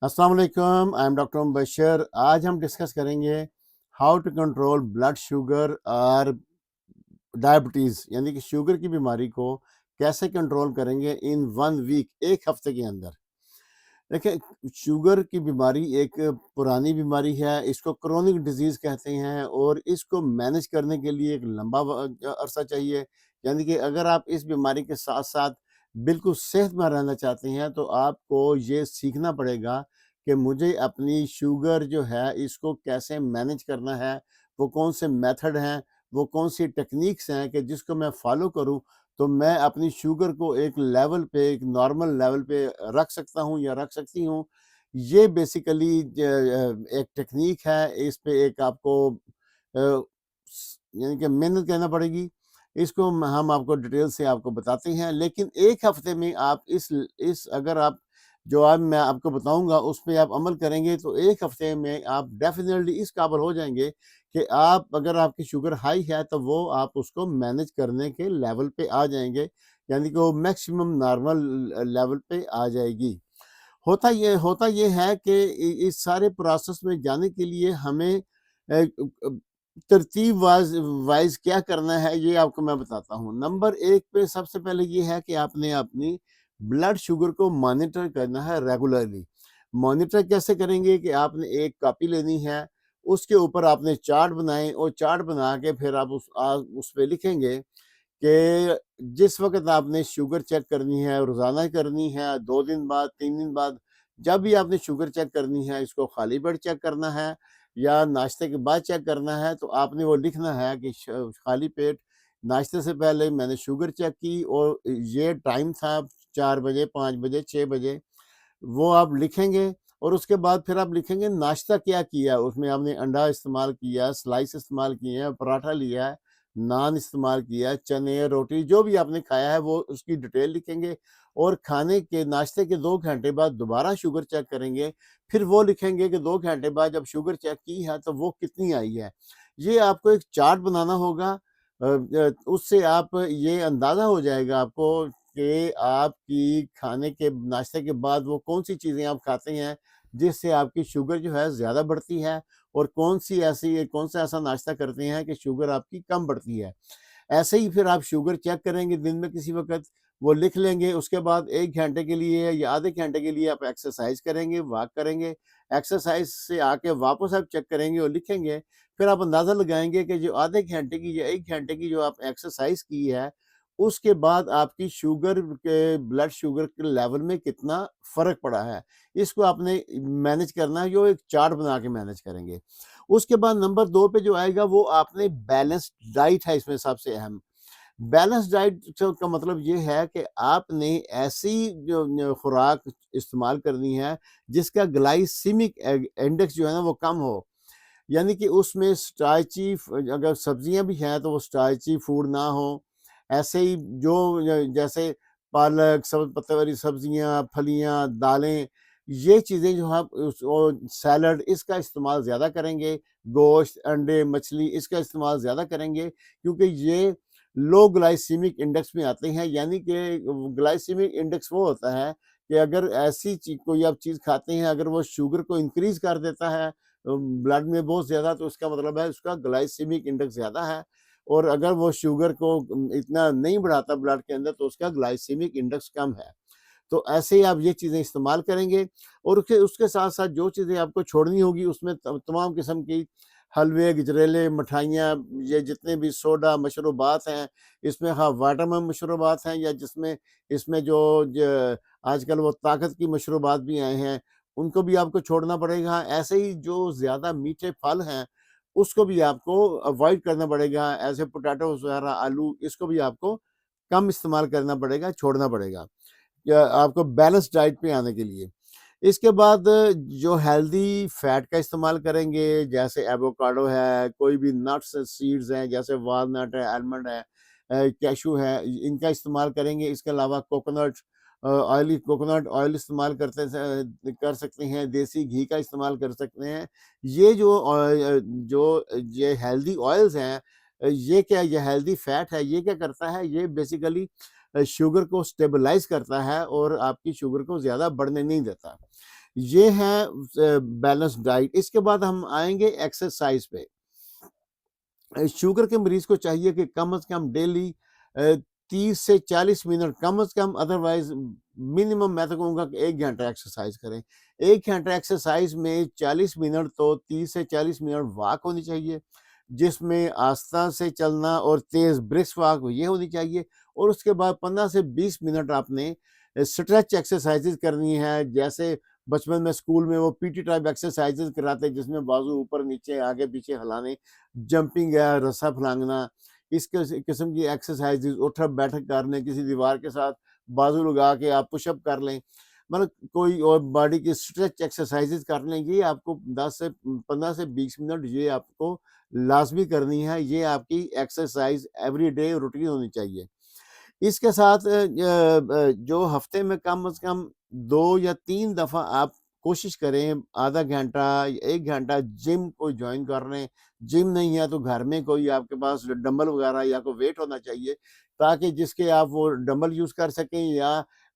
अस्सलाम वालेकुम, I am doctor Mubashar. आज हम डिस्कस करेंगे how to control blood sugar और डायबिटीज़ यानी कि शुगर की बीमारी को कैसे कंट्रोल करेंगे इन 1 वीक, 1 हफ्ते के अंदर। देखिए, शुगर की बीमारी एक पुरानी बीमारी है, इसको क्रोनिक डिजीज़ कहते हैं और इसको मैनेज करने के लिए एक लंबा अरसा चाहिए। यानी कि अगर आप इस बीमारी के साथ-साथ बिल्कुल सेहतमंद रहना चाहते हैं, तो आपको ये सीखना पड़ेगा कि मुझे अपनी शुगर जो है, इसको कैसे मैनेज करना है, वो कौन से मेथड हैं, वो कौन-सी टेक्निक्स हैं कि जिसको मैं फ़ॉलो करूँ तो मैं अपनी शुगर को एक लेवल पे, एक नॉर्मल लेवल पे रख सकता हूँ या रख सकती हूँ। ये बेसिकली एक टेक्नीक है, इस पे एक आपको यानी कि मेहनत करना पड़ेगी। इसको हम आपको डिटेल से आपको बताते हैं, लेकिन 1 हफ्ते में आप इस अगर आप जो अब मैं आपको बताऊँगा उस पे आप अमल करेंगे तो 1 हफ्ते में आप डेफ़िनेटली इस काबिल हो जाएँगे कि आप अगर आपकी शुगर हाई है तो वो आप उसको मैनेज करने के लेवल पे आ जाएँगे, यानी कि वो मैक्सिमम नॉर्मल लेवल पे आ जाएगी। होता ये है कि इस सारे प्रोसेस में जाने के लिए हमें तरतीब वाइज़ क्या करना है ये आपको मैं बताता हूँ। नंबर 1 पे सबसे पहले ये है कि आपने अपनी ब्लड शुगर को मॉनिटर करना है रेगुलरली। मॉनिटर कैसे करेंगे कि आपने एक कॉपी लेनी है, उसके ऊपर आपने चार्ट बनाए और चार्ट बना के फिर आप उस पे लिखेंगे कि जिस वक़्त आपने शुगर चेक करनी है, रोज़ाना करनी है, 2 दिन बाद, 3 दिन बाद, जब भी आपने शुगर चेक करनी है, इसको खाली पेट चेक करना है या नाश्ते के बाद चेक करना है, तो आपने वो लिखना है कि खाली पेट नाश्ते से पहले मैंने शुगर चेक की और ये टाइम था 4 बजे, 5 बजे, 6 बजे। वो आप लिखेंगे और उसके बाद फिर आप लिखेंगे नाश्ता क्या किया, उसमें आपने अंडा इस्तेमाल किया, स्लाइस इस्तेमाल किए हैं, पराठा लिया है, नान इस्तेमाल किया, चने, रोटी जो भी आपने खाया है वो उसकी डिटेल लिखेंगे और खाने के नाश्ते के 2 घंटे बाद दोबारा शुगर चेक करेंगे। फिर वो लिखेंगे कि 2 घंटे बाद जब शुगर चेक की है तो वो कितनी आई है। ये आपको एक चार्ट बनाना होगा। उससे आप ये अंदाज़ा हो जाएगा आपको कि आपकी खाने के नाश्ते के बाद वो कौन-सी चीज़ें आप खाते हैं, जिससे आपकी शुगर जो है ज़्यादा बढ़ती है और कौन-सा ऐसा नाश्ता करते हैं कि शुगर आपकी कम बढ़ती है। ऐसे ही फिर आप शुगर चेक करेंगे दिन में किसी वक़्त, वो लिख लेंगे, उसके बाद 1 घंटे के लिए या आधे घंटे के लिए आप एक्सरसाइज़ करेंगे, वॉक करेंगे। एक्सरसाइज़ से आके वापस आप चेक करेंगे और लिखेंगे, फिर आप अंदाज़ा लगाएँगे कि जो आधे घंटे की या 1 घंटे की जो आप एक्सरसाइज़ की है, उसके बाद आपकी ब्लड शुगर के लेवल में कितना फ़र्क पड़ा है। इसको आपने मैनेज करना है, जो एक चार्ट बना के मैनेज करेंगे। उसके बाद नंबर 2 पे जो आएगा वो आपने बैलेंस्ड डाइट है इसमें सबसे अहम। बैलेंस डाइट का मतलब ये है कि आपने ऐसी जो खुराक इस्तेमाल करनी है जिसका ग्लाइसीमिक इंडेक्स जो है ना वो कम हो। यानी कि उसमें अगर सब्जियां भी हैं तो वो स्टार्ची फूड ना हो। ऐसे ही जो जैसे पालक, सब्ज पत्ते वाली सब्जियां, फलियां, दालें, ये चीज़ें जो आप सैलड इसका इस्तेमाल ज़्यादा करेंगे। गोश्त, अंडे, मछली इसका इस्तेमाल ज़्यादा करेंगे क्योंकि ये लो ग्लाइसीमिक इंडेक्स में आते हैं। यानी कि ग्लाइसीमिक इंडेक्स वो होता है कि अगर ऐसी कोई आप चीज़ खाते हैं, अगर वो शुगर को इंक्रीज कर देता है ब्लड में बहुत ज़्यादा, तो इसका मतलब है उसका ग्लाइसीमिक इंडेक्स ज़्यादा है। और अगर वो शुगर को इतना नहीं बढ़ाता ब्लड के अंदर तो उसका ग्लाइसीमिक इंडेक्स कम है। तो ऐसे ही आप ये चीज़ें इस्तेमाल करेंगे और उसके उसके साथ-साथ जो चीज़ें आपको छोड़नी होगी उसमें तमाम किस्म की हलवे, गजरेले, मिठाइयाँ, ये जितने भी सोडा मशरूबात हैं, इसमें हाँ, विटामिन मशरूबात हैं या जिसमें इसमें जो ज आजकल वो ताकत की मशरूबात भी आए हैं, उनको भी आपको छोड़ना पड़ेगा। ऐसे ही जो ज़्यादा मीठे फल हैं, उसको भी आपको अवॉइड करना पड़ेगा। ऐसे पोटैटोज़ वगैरह, आलू, इसको भी आपको कम इस्तेमाल करना पड़ेगा, छोड़ना पड़ेगा। या आपको बैलेंस डाइट पे आने के लिए। इसके बाद जो हेल्दी फैट का इस्तेमाल करेंगे, जैसे एवोकाडो है, कोई भी नट्स सीड्स हैं, जैसे वालनट है, आलमंड है, कैश्यू है, इनका इस्तेमाल करेंगे। इसके अलावा कोकोनट ऑयल इस्तेमाल कर सकते हैं, देसी घी का इस्तेमाल कर सकते हैं। ये ये हेल्दी ऑयल्स हैं, ये हेल्दी फैट है, ये क्या करता है, ये बेसिकली शुगर को स्टेबलाइज़ करता है और आपकी शुगर को ज़्यादा बढ़ने नहीं देता। ये है बैलेंस डाइट। इसके बाद हम आएँगे एक्सरसाइज़ पे। शुगर के मरीज़ को चाहिए कि कम से कम डेली 30 से 40 मिनट कम से कम, अदरवाइज़ मिनिमम मैं तो कहूँगा कि 1 घंटा एक्सरसाइज़ करें। 1 घंटा एक्सरसाइज़ में 40 मिनट तो 30 से 40 मिनट वॉक होनी चाहिए, जिसमें आस्ता से चलना और तेज़ ब्रिस्क वॉक ये होनी चाहिए, और उसके बाद 15 से 20 मिनट आपने स्ट्रेच एक्सरसाइज़ेज़ करनी है। जैसे बचपन में स्कूल में वो पीटी टाइप एक्सरसाइज़ेज़ कराते हैं, जिसमें बाजू ऊपर-नीचे, आगे-पीछे हिलाने, जंपिंग है, रस्सा फलांगना, इस किस्म की एक्सरसाइज़ेज़, उठक-बैठक करने, किसी दीवार के साथ बाजू लगा के आप पुशअप कर लें। मतलब कोई और बॉडी की स्ट्रेच एक्सरसाइज़ेज़ कर लें। ये आपको 10 से 15 से 20 मिनट ये आपको लाज़मी करनी है। ये आपकी एक्सरसाइज़ एवरीडे रूटीन होनी चाहिए। इसके साथ जो हफ्ते में कम से कम 2 या 3 दफ़ा आप कोशिश करें, आधा घंटा या 1 घंटा जिम को जॉइन कर लें। जिम नहीं है तो घर में कोई आपके पास डंबल वगैरह या कोई वेट होना चाहिए, ताकि जिसके आप वो डंबल यूज़ कर सकें या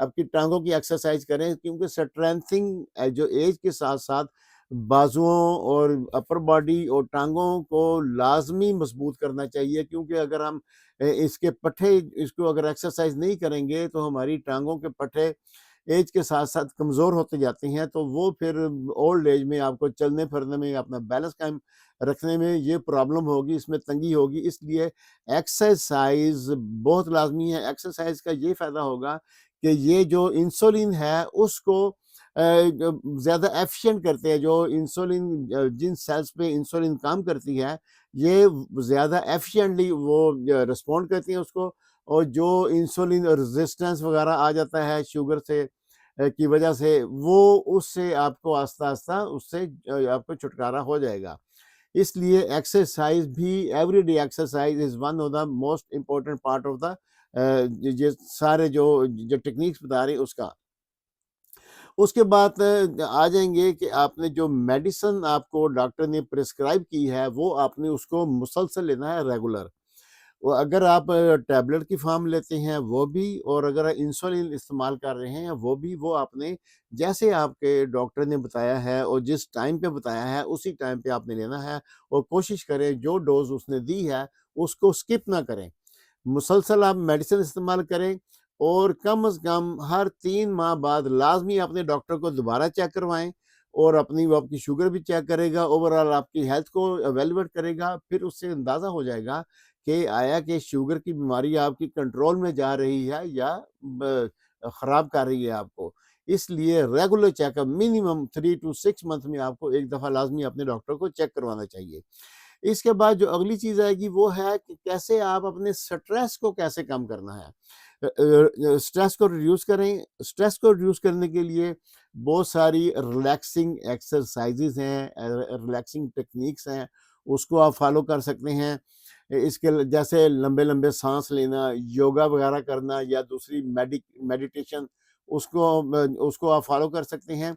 आपकी टाँगों की एक्सरसाइज़ करें, क्योंकि स्ट्रेंथिंग जो एज के साथ-साथ बाजुओं और अपर बॉडी और टाँगों को लाज़मी मज़बूत करना चाहिए, क्योंकि अगर हम इसके पट्टे इसको अगर एक्सरसाइज नहीं करेंगे तो हमारी टाँगों के पट्टे एज के साथ-साथ कमज़ोर होते जाते हैं, तो वो फिर ओल्ड एज में आपको चलने-फिरने में, अपना बैलेंस कायम रखने में ये प्रॉब्लम होगी, इसमें तंगी होगी। इसलिए एक्सरसाइज़ बहुत लाज़मी है। एक्सरसाइज़ का ये फ़ायदा होगा कि ये जो इंसुलिन है उसको ज़्यादा एफ़िशिएंट करते हैं। जो इंसुलिन जिन सेल्स पे इंसुलिन काम करती है, ये ज़्यादा एफ़िशिएंटली वो रिस्पॉन्ड करती हैं उसको, और जो इंसुलिन रेज़िस्टेंस वग़ैरह आ जाता है शुगर से की वजह से, वो उससे आपको आस्ता-आस्ता उससे आपको छुटकारा हो जाएगा। इसलिए एक्सरसाइज़ भी, everyday exercise is one of the most important part of the ये सारे जो टेक्निक्स बता रहे हैं उसका। उसके बाद आ जाएँगे कि आपने जो मेडिसिन आपको डॉक्टर ने प्रिस्क्राइब की है, वो आपने उसको मुसलसल लेना है, रेगुलर। वो अगर आप टैबलेट की फ़ॉर्म लेते हैं वो भी, और अगर इंसुलिन इस्तेमाल कर रहे हैं वो भी, वो आपने जैसे आपके डॉक्टर ने बताया है और जिस टाइम पे बताया है उसी टाइम पे आपने लेना है, और कोशिश करें जो डोज़ उसने दी है उसको स्किप ना करें। मुसलसल आप मेडिसिन इस्तेमाल करें, और कम से कम हर 3 माह बाद लाज़मी अपने डॉक्टर को दोबारा चेक करवाएँ, और अपनी वो आपकी शुगर भी चेक करेगा, ओवरऑल आपकी हेल्थ को इवैल्यूएट करेगा। फिर उससे अंदाज़ा हो जाएगा कि आया कि शुगर की बीमारी आपकी कंट्रोल में जा रही है या ख़राब कर रही है आपको। इसलिए regular checkup minimum 3 to 6 month में आपको एक दफ़ा लाज़मी अपने डॉक्टर को चेक करवाना चाहिए। इसके बाद जो अगली चीज़ आएगी वो है कि कैसे आप अपने स्ट्रेस को कैसे कम करना है। स्ट्रेस को रिड्यूस करें। स्ट्रेस को रिड्यूस करने के लिए बहुत सारी रिलैक्सिंग एक्सरसाइज़ेज़ हैं, रिलैक्सिंग टेक्निक्स हैं, उसको आप फ़ॉलो कर सकते हैं। इसके जैसे लंबे-लंबे साँस लेना, योगा वगैरह करना, या दूसरी मेडिटेशन, उसको आप फ़ॉलो कर सकते हैं।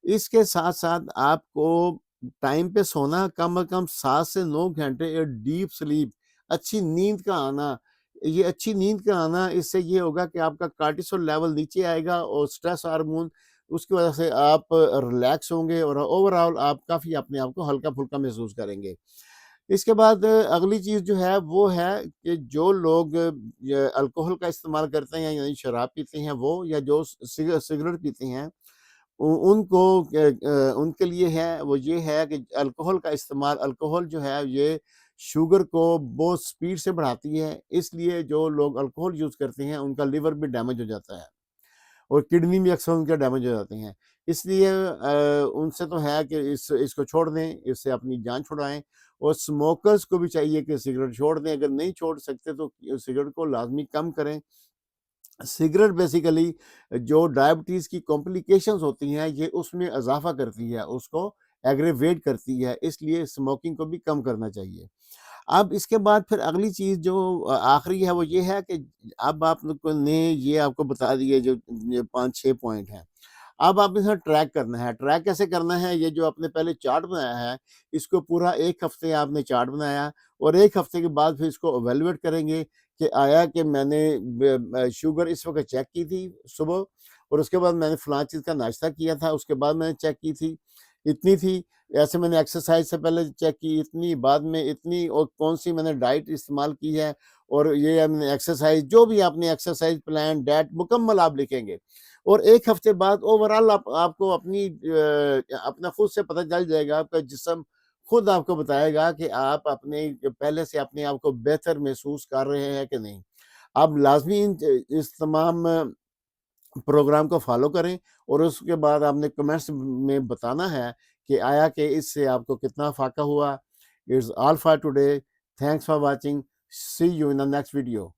इसके साथ-साथ आपको टाइम पे सोना, कम से कम 7 से 9 घंटे डीप स्लीप, अच्छी नींद का आना। ये अच्छी नींद का आना, इससे ये होगा कि आपका कार्टिसोल लेवल नीचे आएगा, और स्ट्रेस हार्मोन, उसकी वजह से आप रिलैक्स होंगे, और ओवरऑल आप काफ़ी अपने आप को हल्का-फुल्का महसूस करेंगे। इसके बाद अगली चीज़ जो है वो है कि जो लोग अल्कोहल का इस्तेमाल करते हैं, यानी शराब पीते हैं वो, या जो सिगरेट पीते हैं, उनको उनके लिए है वो ये है कि अल्कोहल का इस्तेमाल, अल्कोहल जो है ये शुगर को बहुत स्पीड से बढ़ाती है। इसलिए जो लोग अल्कोहल यूज़ करते हैं उनका लिवर भी डैमेज हो जाता है, और किडनी भी अक्सर उनके डैमेज हो जाते हैं। इसलिए उनसे तो है कि इसको छोड़ दें, इससे अपनी जान छुड़ाएँ, और स्मोकर्स को भी चाहिए कि सिगरेट छोड़ दें। अगर नहीं छोड़ सकते तो सिगरेट को लाज़मी कम करें। सिगरेट बेसिकली जो डायबिटीज़ की कॉम्प्लिकेशंस होती हैं, ये उसमें इज़ाफ़ा करती है, उसको एग्रेवेट करती है, इसलिए स्मोकिंग को भी कम करना चाहिए। अब इसके बाद फिर अगली चीज़ जो आखिरी है वो ये है कि अब आप लोग को ने ये आपको बता दिए जो ये 5-6 पॉइंट हैं। अब आपने इसे ट्रैक करना है। ट्रैक कैसे करना है? ये जो आपने पहले चार्ट बनाया है, इसको पूरा 1 हफ़्ते आपने चार्ट बनाया, और 1 हफ़्ते के बाद फिर इसको इवैल्यूएट करेंगे कि आया कि मैंने शुगर इस वक़्त चेक की थी सुबह, और उसके बाद मैंने फ़लाँ चीज़ का नाश्ता किया था, उसके बाद मैंने चेक की थी, इतनी थी। ऐसे मैंने एक्सरसाइज़ से पहले चेक की इतनी, बाद में इतनी, और कौन-सी मैंने डाइट इस्तेमाल की है, और ये हमने एक्सरसाइज़, जो भी आपने एक्सरसाइज़ प्लान, डाइट मुकम्मल आप लिखेंगे। और 1 हफ्ते बाद ओवरऑल आपको अपनी अपना खुद से पता चल जाएगा, आपका जिस्म खुद आपको बताएगा कि आप अपने पहले से अपने आप को बेहतर महसूस कर रहे हैं कि नहीं। आप लाज़मी इस तमाम प्रोग्राम को फ़ॉलो करें, और उसके बाद आपने कमेंट्स में बताना है कि आया कि इससे आपको कितना फ़ायदा हुआ। It's all for today. Thanks for watching. See you in the next video.